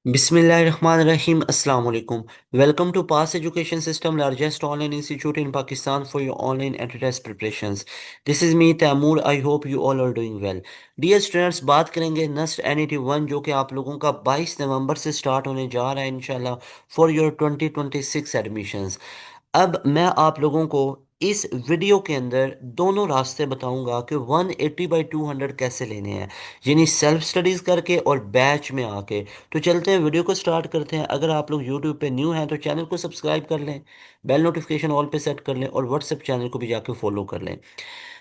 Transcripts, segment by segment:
Bismillahirrahmanirrahim. Assalamu alaikum. Welcome to Pass Education System, largest online institute in Pakistan for your online entry test preparations. This is me, Taimur. I hope you all are doing well. Dear students, बात करेंगे Nernst NET 1 जो कि आप लोगों का 22 नवंबर से start होने जा रहा है इंशाल्लाह फॉर योर 2026 एडमिशन्स। अब मैं आप लोगों को इस वीडियो के अंदर दोनों रास्ते बताऊंगा कि 180/200 कैसे लेने हैं, यानी सेल्फ स्टडीज़ करके और बैच में आके। तो चलते हैं, वीडियो को स्टार्ट करते हैं। अगर आप लोग यूट्यूब पे न्यू हैं तो चैनल को सब्सक्राइब कर लें, बेल नोटिफिकेशन ऑल पे सेट कर लें और व्हाट्सएप चैनल को भी जाके फॉलो कर लें।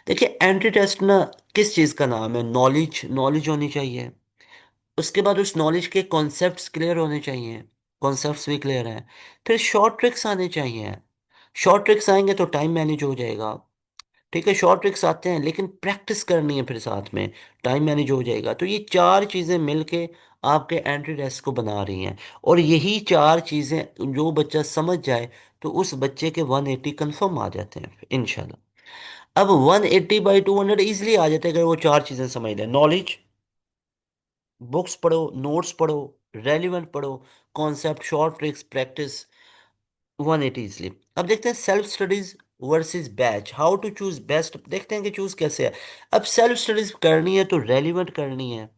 देखिए, एंट्री टेस्ट ना किस चीज़ का नाम है? नॉलेज, नॉलेज होनी चाहिए। उसके बाद उस नॉलेज के कॉन्सेप्ट्स क्लियर होने चाहिए, कॉन्सेप्ट्स भी क्लियर हैं। फिर शॉर्ट ट्रिक्स आने चाहिए। शॉर्ट ट्रिक्स आएंगे तो टाइम मैनेज हो जाएगा। ठीक है, शॉर्ट ट्रिक्स आते हैं लेकिन प्रैक्टिस करनी है फिर साथ में, टाइम मैनेज हो जाएगा। तो ये चार चीज़ें मिलके आपके एंट्री टेस्ट को बना रही हैं। और यही चार चीज़ें जो बच्चा समझ जाए तो उस बच्चे के 180 कंफर्म आ जाते हैं इंशाल्लाह। अब 180/200 ईजिली आ जाते हैं अगर वो चार चीज़ें समझ लें। नॉलेज, बुक्स पढ़ो, नोट्स पढ़ो, रेलिवेंट पढ़ो, concept, short tricks, practice, 180 easily. अब देखते हैं self studies versus batch, how to choose best. देखते हैं कि चूज कैसे है। अब सेल्फ स्टडीज करनी है तो रेलिवेंट करनी है,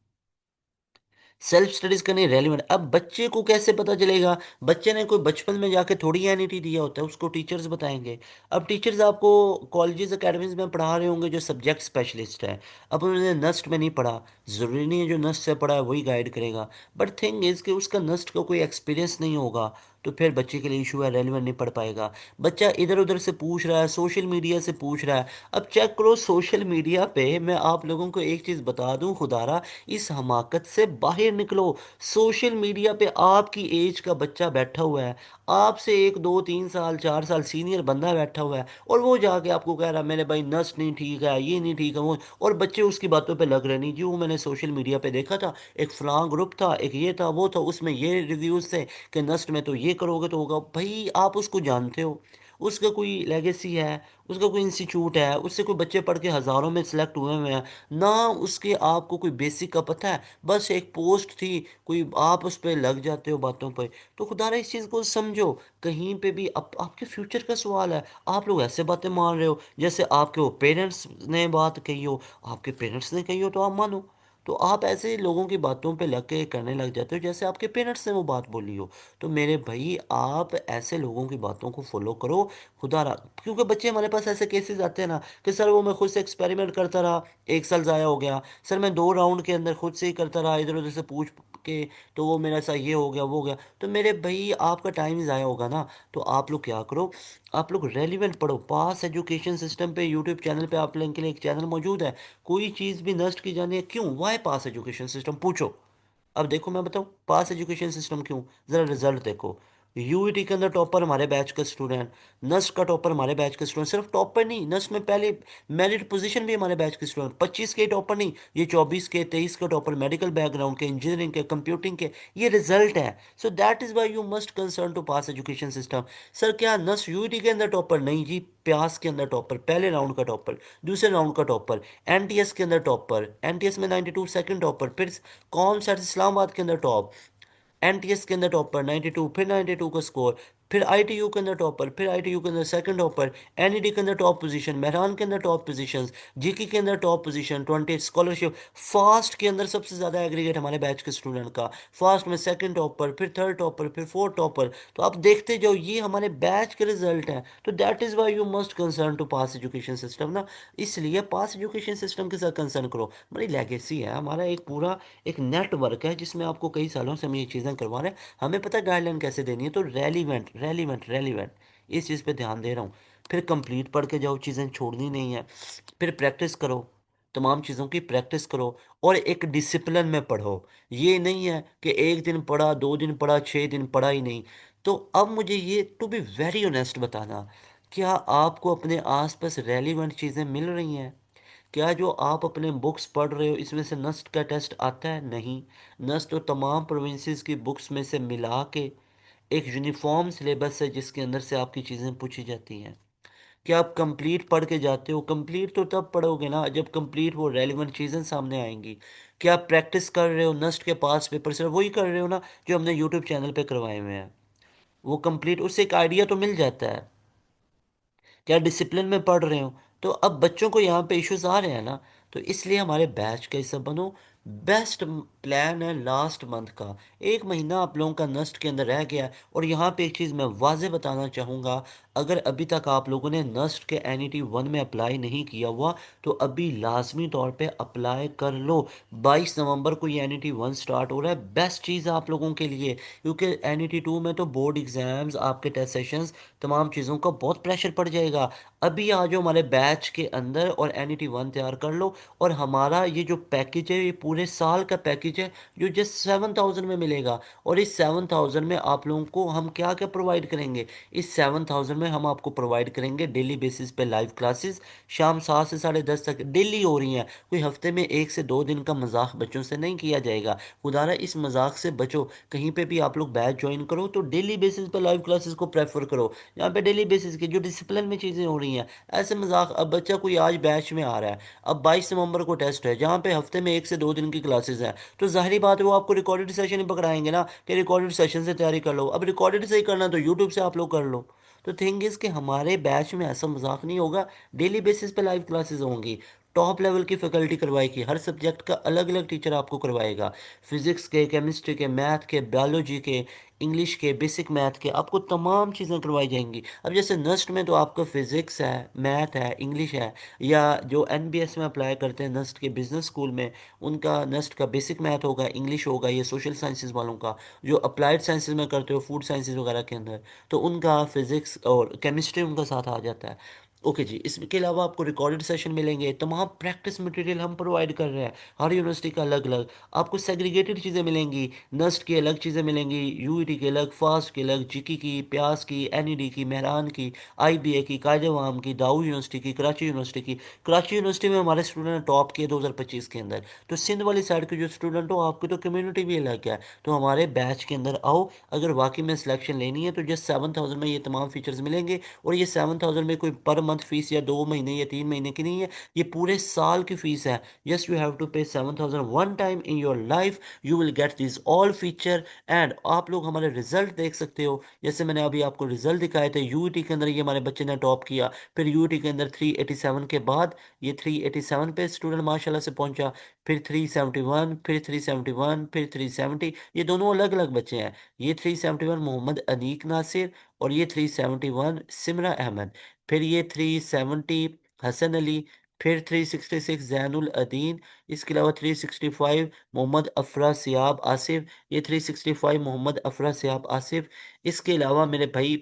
सेल्फ स्टडीज करनी रेलिवेंट। अब बच्चे को कैसे पता चलेगा? बच्चे ने कोई बचपन में जाके थोड़ी एनईटी दिया होता है, उसको टीचर्स बताएंगे। अब टीचर्स आपको कॉलेजेस अकेडमीज में पढ़ा रहे होंगे जो सब्जेक्ट स्पेशलिस्ट है। अब उन्होंने नस्ट में नहीं पढ़ा, ज़रूरी नहीं है जो नस्ट से पढ़ा है वही गाइड करेगा। बट थिंग इज़ कि उसका नस्ट का कोई एक्सपीरियंस नहीं होगा, तो फिर बच्चे के लिए इशू है, रेलिवेंट नहीं पढ़ पाएगा। बच्चा इधर उधर से पूछ रहा है, सोशल मीडिया से पूछ रहा है। अब चेक करो सोशल मीडिया पे, मैं आप लोगों को एक चीज़ बता दूं, खुदारा इस हमाकत से बाहर निकलो। सोशल मीडिया पे आपकी एज का बच्चा बैठा हुआ है, आपसे 1 2 3 साल 4 साल सीनियर बंदा बैठा हुआ है, और वो जाके आपको कह रहा है मेरे भाई नस नहीं ठीक है, ये नहीं ठीक है वो। और बच्चे उसकी बातों पे लग रहे नहीं जी, वो मैंने सोशल मीडिया पे देखा था, एक फलां ग्रुप था, एक ये था वो था, उसमें ये रिव्यूज़ थे कि नस्ट में तो ये करोगे तो होगा। भाई आप उसको जानते हो, उसका कोई लेगेसी है, उसका कोई इंस्टीट्यूट है, उससे कोई बच्चे पढ़ के हज़ारों में सिलेक्ट हुए हुए हैं ना, उसके आपको कोई बेसिक का पता है? बस एक पोस्ट थी कोई, आप उस पे लग जाते हो बातों पे। तो खुदारा इस चीज़ को समझो। कहीं पे भी आपके फ्यूचर का सवाल है। आप लोग ऐसे बातें मान रहे हो जैसे आपके वो पेरेंट्स ने बात कही हो, आपके पेरेंट्स ने कही हो तो आप मानो। तो आप ऐसे लोगों की बातों पे लग के करने लग जाते हो जैसे आपके पेरेंट्स ने वो बात बोली हो। तो मेरे भाई आप ऐसे लोगों की बातों को फॉलो करो खुदारा। क्योंकि बच्चे हमारे पास ऐसे केसेस आते हैं ना कि सर वो मैं खुद से एक्सपेरिमेंट करता रहा, 1 साल ज़ाया हो गया। सर मैं 2 राउंड के अंदर खुद से ही करता रहा, इधर उधर से पूछ के, तो वो मेरा सा ये हो गया वो हो गया। तो मेरे भाई आपका टाइम ज़ाया होगा ना। तो आप लोग क्या करो, आप लोग रेलिवेंट पढ़ो। पास एजुकेशन सिस्टम पे यूट्यूब चैनल पे आप लोगों के लिए एक चैनल मौजूद है। कोई चीज़ भी नष्ट की जानी है, क्यों, वाई पास एजुकेशन सिस्टम पूछो। अब देखो मैं बताऊं पास एजुकेशन सिस्टम क्यों, जरा रिजल्ट देखो। यूईटी के अंदर टॉपर हमारे बैच का स्टूडेंट, नस्ट का टॉपर हमारे बैच का स्टूडेंट, सिर्फ टॉपर नहीं, नस्ट में पहले मेरिट पोजीशन भी हमारे बैच के स्टूडेंट, 25 के टॉपर नहीं, ये 24 के 23 के टॉपर, मेडिकल बैकग्राउंड के, इंजीनियरिंग के, कंप्यूटिंग के, ये रिजल्ट है। So that is why you must concern to pass education system. Sir क्या नस्ट यूईटी के अंदर टॉपर? नहीं जी, प्यास के अंदर टॉपर, पहले राउंड का टॉपर, दूसरे राउंड का टॉपर, एनटीएस के अंदर टॉपर, एनटीएस में 92 सेकंड टॉपर, फिर कौन सा इस्लामाबाद के अंदर टॉप, एनटीएस के अंदर टॉपर 92, फिर 92 का स्कोर, फिर आईटीयू के अंदर टॉपर, फिर आईटीयू के अंदर सेकंड टॉपर, एनईडी के अंदर टॉप पोजीशन, मेहरान के अंदर टॉप पोजीशंस, जीके के अंदर टॉप पोजीशन 20 स्कॉलरशिप, फास्ट के अंदर सबसे ज़्यादा एग्रीगेट हमारे बैच के स्टूडेंट का, फास्ट में सेकंड टॉपर, फिर थर्ड टॉपर, फिर फोर्थ टॉपर। तो आप देखते जाओ ये हमारे बैच के रिजल्ट हैं। तो that is why you must concern to pass education system ना। इसलिए पास एजुकेशन सिस्टम के साथ कंसर्न करो। हमारी लेगेसी है, हमारा एक पूरा एक नेटवर्क है जिसमें आपको कई सालों से हम ये चीज़ें करवा रहे हैं। हमें पता है गाइडलाइन कैसे देनी है। तो रेलिवेंट रेलिवेंट रेलिवेंट इस चीज़ पे ध्यान दे रहा हूँ। फिर कंप्लीट पढ़ के जाओ, चीज़ें छोड़नी नहीं है। फिर प्रैक्टिस करो, तमाम चीज़ों की प्रैक्टिस करो, और एक डिसिप्लिन में पढ़ो। ये नहीं है कि एक दिन पढ़ा, 2 दिन पढ़ा, 6 दिन पढ़ा ही नहीं। तो अब मुझे ये टू बी वेरी ऑनेस्ट बताना, क्या आपको अपने आसपास रेलिवेंट चीज़ें मिल रही हैं? क्या जो आप अपने बुक्स पढ़ रहे हो इसमें से नस्ट का टेस्ट आता है? नहीं। नस्ट तो तमाम प्रोविंसेस की बुक्स में से मिला के एक यूनिफॉर्म सिलेबस है जिसके अंदर से आपकी चीज़ें पूछी जाती हैं। क्या आप कंप्लीट पढ़ के जाते हो? कंप्लीट तो तब पढ़ोगे ना जब कंप्लीट वो रेलिवेंट चीज़ें सामने आएंगी। क्या आप प्रैक्टिस कर रहे हो नस्ट के पास पेपर से? वही कर रहे हो ना जो हमने यूट्यूब चैनल पे करवाए हुए हैं। वो कंप्लीट, उससे एक आइडिया तो मिल जाता है। क्या डिसिप्लिन में पढ़ रहे हो? तो अब बच्चों को यहाँ पे इश्यूज आ रहे हैं ना, तो इसलिए हमारे बैच का हिस्सा बनो। बेस्ट प्लान है लास्ट मंथ का, एक महीना आप लोगों का नस्ट के अंदर रह गया है। और यहाँ पे एक चीज़ मैं वाजे बताना चाहूँगा, अगर अभी तक आप लोगों ने नस्ट के NET 1 में अप्लाई नहीं किया हुआ, तो अभी लाजमी तौर पे अप्लाई कर लो। 22 नवंबर को ये NET 1 स्टार्ट हो रहा है, बेस्ट चीज़ है आप लोगों के लिए, क्योंकि NET 2 में तो बोर्ड एग्जाम्स, आपके टेस्ट सेशंस, तमाम चीज़ों का बहुत प्रेशर पड़ जाएगा। अभी आ जाओ हमारे बैच के अंदर और NET 1 तैयार कर लो। और हमारा ये जो पैकेज है, ये पूरे साल का पैकेज है जो जस्ट 7,000 में मिलेगा। और इस 7,000 में आप लोगों को हम क्या क्या प्रोवाइड करेंगे? इस 7,000 में हम आपको प्रोवाइड करेंगे डेली बेसिस पे लाइव क्लासेस, शाम 7 से 10:30 तक डेली हो रही हैं। कोई हफ्ते में 1 से 2 दिन का मजाक बच्चों से नहीं किया जाएगा। खुदारा इस मजाक से बचो। कहीं पे भी आप लोग बैच ज्वाइन करो तो डेली बेसिस पे लाइव क्लासेस को प्रेफर करो। यहाँ पे डेली बेसिस की जो डिसिप्लिन में चीज़ें हो रही हैं, ऐसे मजाक। अब बच्चा कोई आज बैच में आ रहा है, अब 22 नवंबर को टेस्ट है जहाँ पे हफ्ते में 1 से 2 दिन की क्लासेस हैं, तो जाहिर बात है वो आपको रिकॉर्डेड सेशन ही पकड़ाएंगे ना कि रिकॉर्डेड सेशन से तैयारी कर लो। अब रिकॉर्डेड से ही करना तो यूट्यूब से आप लोग कर लो। तो थिंग इज कि हमारे बैच में ऐसा मजाक नहीं होगा, डेली बेसिस पे लाइव क्लासेस होंगी। टॉप लेवल की फैकल्टी करवाएगी, हर सब्जेक्ट का अलग अलग टीचर आपको करवाएगा। फिजिक्स के, केमिस्ट्री के, मैथ के, बायोलॉजी के, इंग्लिश के, बेसिक मैथ के, आपको तमाम चीज़ें करवाई जाएंगी। अब जैसे नस्ट में तो आपका फिजिक्स है, मैथ है, इंग्लिश है, या जो NBS में अप्लाई करते हैं नस्ट के बिजनेस स्कूल में, उनका नस्ट का बेसिक मैथ होगा, इंग्लिश होगा। ये सोशल साइंसेज वालों का, जो अप्लाइड साइंसेज में करते हो फूड साइंसेज वगैरह के अंदर, तो उनका फिजिक्स और केमिस्ट्री उनका साथ आ जाता है। ओके जी, इसके अलावा आपको रिकॉर्डेड सेशन मिलेंगे, तमाम प्रैक्टिस मटेरियल हम प्रोवाइड कर रहे हैं, हर यूनिवर्सिटी का अलग अलग। आपको सेग्रीगेटेड चीज़ें मिलेंगी, नस्ट की अलग चीज़ें मिलेंगी, UET की अलग, फास्ट की अलग, जीकी की, प्यास की, NED की, मेहरान की, IBA की, कायदे-व-आम की, दाऊद यूनिवर्सिटी की, कराची यूनिवर्सिटी की। कराची यूनिवर्सिटी में हमारे स्टूडेंट ने टॉप किए 2025 के अंदर। तो सिंध वाली साइड के जो स्टूडेंट हो, आपकी तो कम्युनिटी भी अलग है, तो हमारे बैच के अंदर आओ। अगर वाकई में सिलेक्शन लेनी है तो जस्ट 7,000 में ये तमाम फीचर्स मिलेंगे। और ये 7,000 में कोई पर मंथ फीस या 2 महीने या 3 महीने की नहीं है, ये पूरे साल की फीस है। यस, यू हैव टू पे 7,000 one time in your life, you will get this all feature. And आप लोग हमारे रिजल्ट देख सकते हो, जैसे मैंने अभी आपको रिजल्ट दिखाए थे। यूईटी के अंदर ये हमारे बच्चे ने टॉप किया, फिर यूईटी के अंदर 387 के बाद ये 387 पे स्टूडेंट माशाल्लाह से पहुंचा, फिर 371, फिर 371, फिर 370। ये दोनों अलग अलग बच्चे हैं। ये 371 मोहम्मद अनीक नासिर, और ये 371 सिमरा अहमद। फिर ये 370 हसन अली, फिर 366 जैनुल अदीन। इसके अलावा 365 मोहम्मद अफरा सियाब आसिफ। ये 365 मोहम्मद अफरा सियाब आसिफ। इसके अलावा मेरे भाई,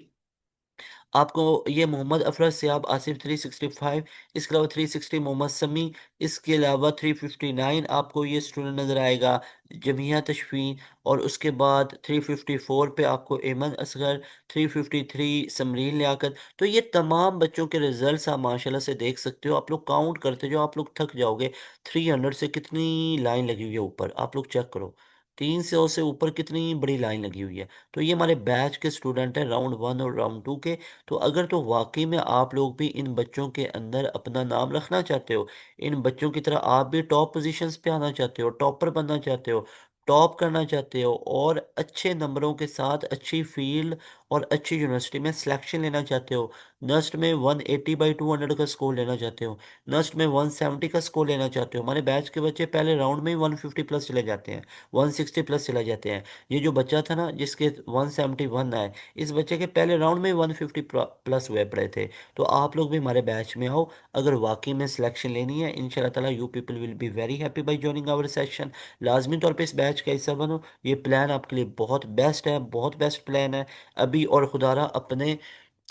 आपको ये मोहम्मद अफरा सियाब आसिफ 365, इसके अलावा 360 मोहम्मद समी, इसके अलावा 359 आपको ये स्टूडेंट नज़र आएगा जमिया तशफीन। और उसके बाद 354 पे आपको एमन असगर, 353 समरीन लियाकत। तो ये तमाम बच्चों के रिजल्ट्स आप माशाल्लाह से देख सकते हो। आप लोग काउंट करते जो आप लोग थक जाओगे। 300 से कितनी लाइन लगी हुई है ऊपर, आप लोग चेक करो। 300 से ऊपर कितनी बड़ी लाइन लगी हुई है। तो ये हमारे बैच के स्टूडेंट हैं, राउंड 1 और राउंड 2 के। तो अगर तो वाकई में आप लोग भी इन बच्चों के अंदर अपना नाम रखना चाहते हो, इन बच्चों की तरह आप भी टॉप पोजीशंस पे आना चाहते हो, टॉपर बनना चाहते हो, टॉप करना चाहते हो, और अच्छे नंबरों के साथ अच्छी फील्ड और अच्छी यूनिवर्सिटी में सिलेक्शन लेना चाहते हो, नस्ट में 180/200 का स्कोर लेना चाहते हो, नस्ट में 170 का स्कोर लेना चाहते हो। हमारे बैच के बच्चे पहले राउंड में ही 150 प्लस चले जाते हैं, 160 प्लस चले जाते हैं। ये जो बच्चा था ना जिसके 171 आए, इस बच्चे के पहले राउंड में 150 प्लस हुए पड़े थे। तो आप लोग भी हमारे बैच में आओ, अगर वाकई में सिलेक्शन लेनी है। इंशाल्लाह ताला you people will be very happy by joining our session. लाजमी तौर पे इस बैच का हिस्सा बनो। ये प्लान आपके लिए बहुत बेस्ट है, बहुत बेस्ट प्लान है अभी। और खुदारा अपने,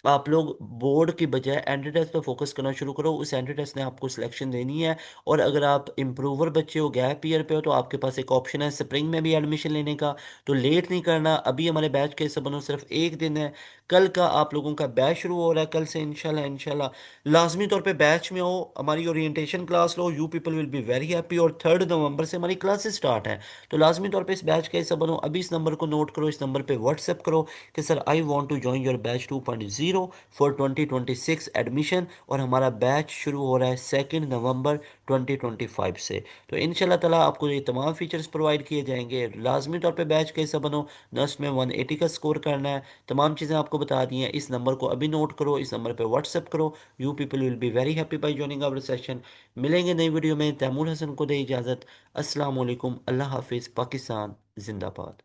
आप लोग बोर्ड की बजाय एंट्री टेस्ट पे फोकस करना शुरू करो। उस एंट्री टेस्ट ने आपको सिलेक्शन देनी है। और अगर आप इम्प्रूवर बच्चे हो, गैप ईयर पे हो, तो आपके पास एक ऑप्शन है स्प्रिंग में भी एडमिशन लेने का। तो लेट नहीं करना, अभी हमारे बैच के हिस्सा बनो, सिर्फ एक दिन है। कल का आप लोगों का बैच शुरू हो रहा है, कल से इंशाल्लाह इंशाल्लाह लाजमी तौर पे बैच में हो, हमारी orientation class low, you people will be very happy. और 3 नवंबर से हमारी क्लासेस स्टार्ट हैं। तो लाजमी तौर पे इस बैच का हिस्सा बनो। अभी इस नंबर को नोट करो, इस नंबर पे व्हाट्सएप करो कि sir I want to join your batch 2.0। For 2026 admission, और हमारा बैच शुरू हो रहा है 2 नवंबर 2025 से। तो इंशाल्लाह ताला आपको ये तमाम फीचर्स प्रोवाइड किए जाएंगे। लाजमी तौर पे बैच कैसा बनो, नर्स में 180 का स्कोर करना है, तमाम चीज़ें आपको बता दी हैं। इस नंबर को अभी नोट करो, इस नंबर पे व्हाट्सएप करो। You people will be very happy by joining our session. मिलेंगे नई वीडियो में। तैमूर हसन को दे इजाज़त। अस्सलाम वालेकुम, अल्लाह हाफिज़, पाकिस्तान जिंदाबाद।